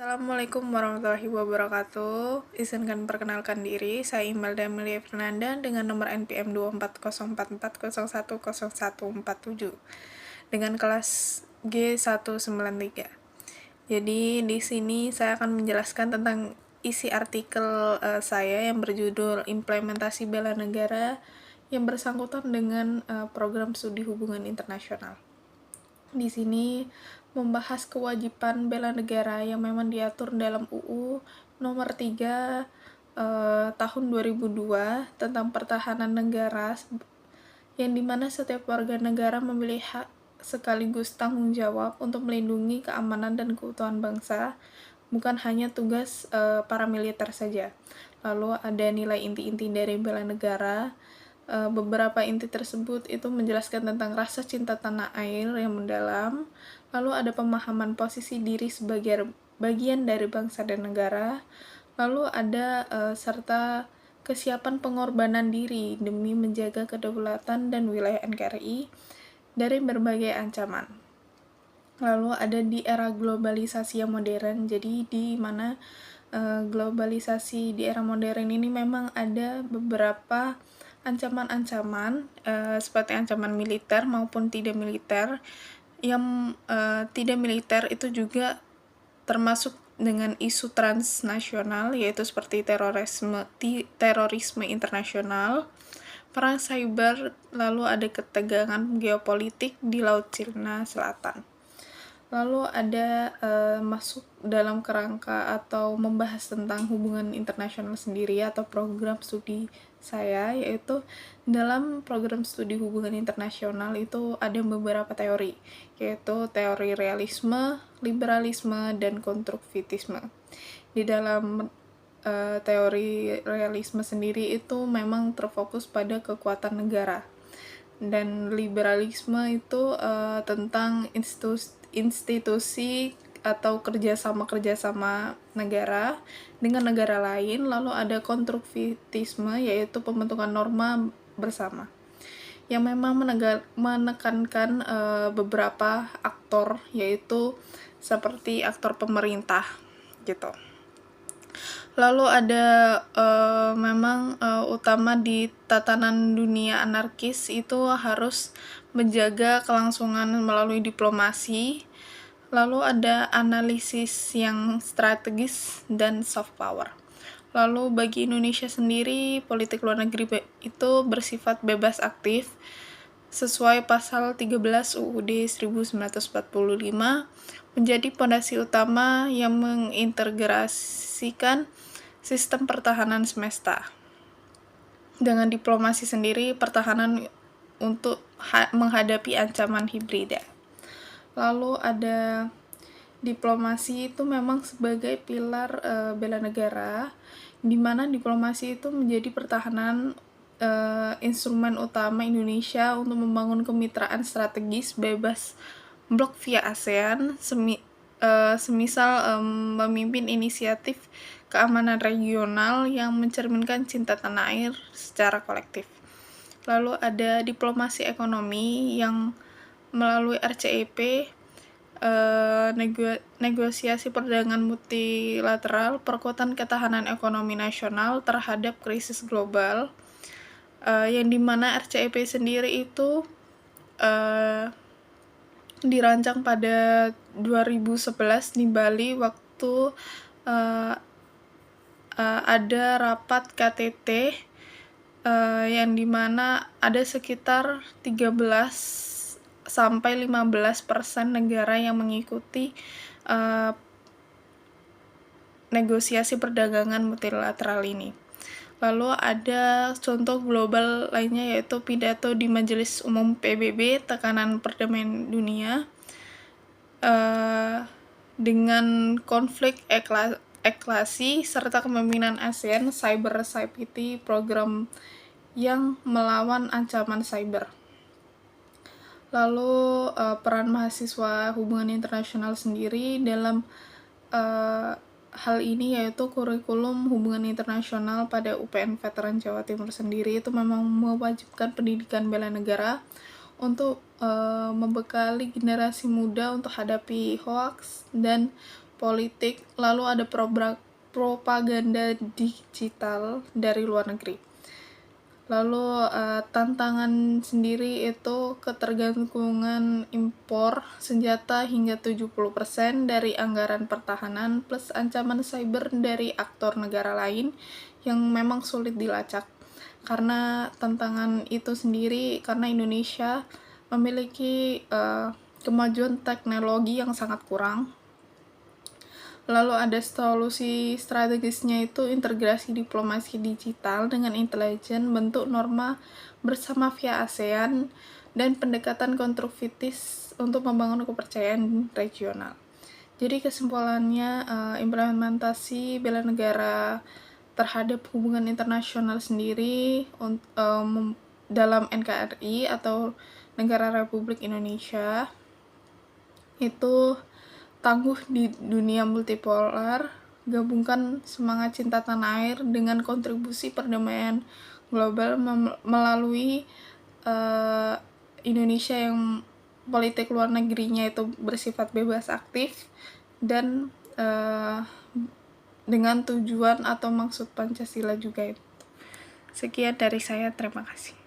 Assalamualaikum warahmatullahi wabarakatuh. Izinkan perkenalkan diri, saya Imelda Amelia Fernanda dengan nomor NPM 24044010147 dengan kelas G193. Jadi di sini saya akan menjelaskan tentang isi artikel saya yang berjudul Implementasi Bela Negara yang bersangkutan dengan program studi hubungan internasional. Di sini membahas kewajiban bela negara yang memang diatur dalam UU nomor 3 tahun 2002 tentang pertahanan negara, yang dimana setiap warga negara memiliki hak sekaligus tanggung jawab untuk melindungi keamanan dan keutuhan bangsa, bukan hanya tugas para militer saja. Lalu ada nilai inti-inti dari bela negara. Beberapa inti tersebut itu menjelaskan tentang rasa cinta tanah air yang mendalam, lalu ada pemahaman posisi diri sebagai bagian dari bangsa dan negara, lalu ada serta kesiapan pengorbanan diri demi menjaga kedaulatan dan wilayah NKRI dari berbagai ancaman. Lalu ada di era globalisasi yang modern, jadi di mana globalisasi di era modern ini memang ada beberapa ancaman-ancaman seperti ancaman militer maupun tidak militer. Yang tidak militer itu juga termasuk dengan isu transnasional, yaitu seperti terorisme internasional, perang cyber, lalu ada ketegangan geopolitik di Laut Cina Selatan. Lalu ada masuk dalam kerangka atau membahas tentang hubungan internasional sendiri atau program studi saya, yaitu dalam program studi hubungan internasional itu ada beberapa teori, yaitu teori realisme, liberalisme, dan konstruktivisme. Di dalam teori realisme sendiri itu memang terfokus pada kekuatan negara, dan liberalisme itu tentang institusi atau kerjasama negara dengan negara lain. Lalu ada konstruktivisme, yaitu pembentukan norma bersama, yang memang menekankan beberapa aktor, yaitu seperti aktor pemerintah gitu. Lalu ada memang utama di tatanan dunia anarkis itu harus menjaga kelangsungan melalui diplomasi. Lalu ada analisis yang strategis dan soft power. Lalu bagi Indonesia sendiri, politik luar negeri itu bersifat bebas aktif sesuai pasal 13 UUD 1945, menjadi pondasi utama yang mengintegrasikan sistem pertahanan semesta. Dengan diplomasi sendiri, pertahanan untuk menghadapi ancaman hibrida. Lalu ada diplomasi itu memang sebagai pilar bela negara, di mana diplomasi itu menjadi pertahanan instrumen utama Indonesia untuk membangun kemitraan strategis bebas blok via ASEAN, semisal memimpin inisiatif keamanan regional yang mencerminkan cinta tanah air secara kolektif. Lalu ada diplomasi ekonomi yang melalui RCEP, negosiasi perdagangan multilateral, perkuatan ketahanan ekonomi nasional terhadap krisis global, yang dimana RCEP sendiri itu dirancang pada 2011 di Bali waktu ada rapat KTT yang dimana ada sekitar 13-15% negara yang mengikuti negosiasi perdagangan multilateral ini. Lalu ada contoh global lainnya, yaitu pidato di Majelis Umum PBB tekanan perdamaian dunia dengan konflik eskalasi serta kepemimpinan ASEAN Cyber Security Program yang melawan ancaman cyber. Lalu peran mahasiswa hubungan internasional sendiri dalam hal ini, yaitu kurikulum hubungan internasional pada UPN Veteran Jawa Timur sendiri itu memang mewajibkan pendidikan bela negara untuk membekali generasi muda untuk hadapi hoaks dan politik, lalu ada propaganda digital dari luar negeri. Lalu tantangan sendiri itu ketergantungan impor senjata hingga 70% dari anggaran pertahanan, plus ancaman cyber dari aktor negara lain yang memang sulit dilacak. Karena tantangan itu sendiri, karena Indonesia memiliki kemajuan teknologi yang sangat kurang. Lalu ada solusi strategisnya itu integrasi diplomasi digital dengan intelijen, bentuk norma bersama via ASEAN, dan pendekatan konstruktivis untuk membangun kepercayaan regional. Jadi kesimpulannya, implementasi bela negara terhadap hubungan internasional sendiri dalam NKRI atau Negara Republik Indonesia itu tangguh di dunia multipolar, gabungkan semangat cinta tanah air dengan kontribusi perdamaian global melalui Indonesia yang politik luar negerinya itu bersifat bebas aktif dan dengan tujuan atau maksud Pancasila juga itu. Sekian dari saya, terima kasih.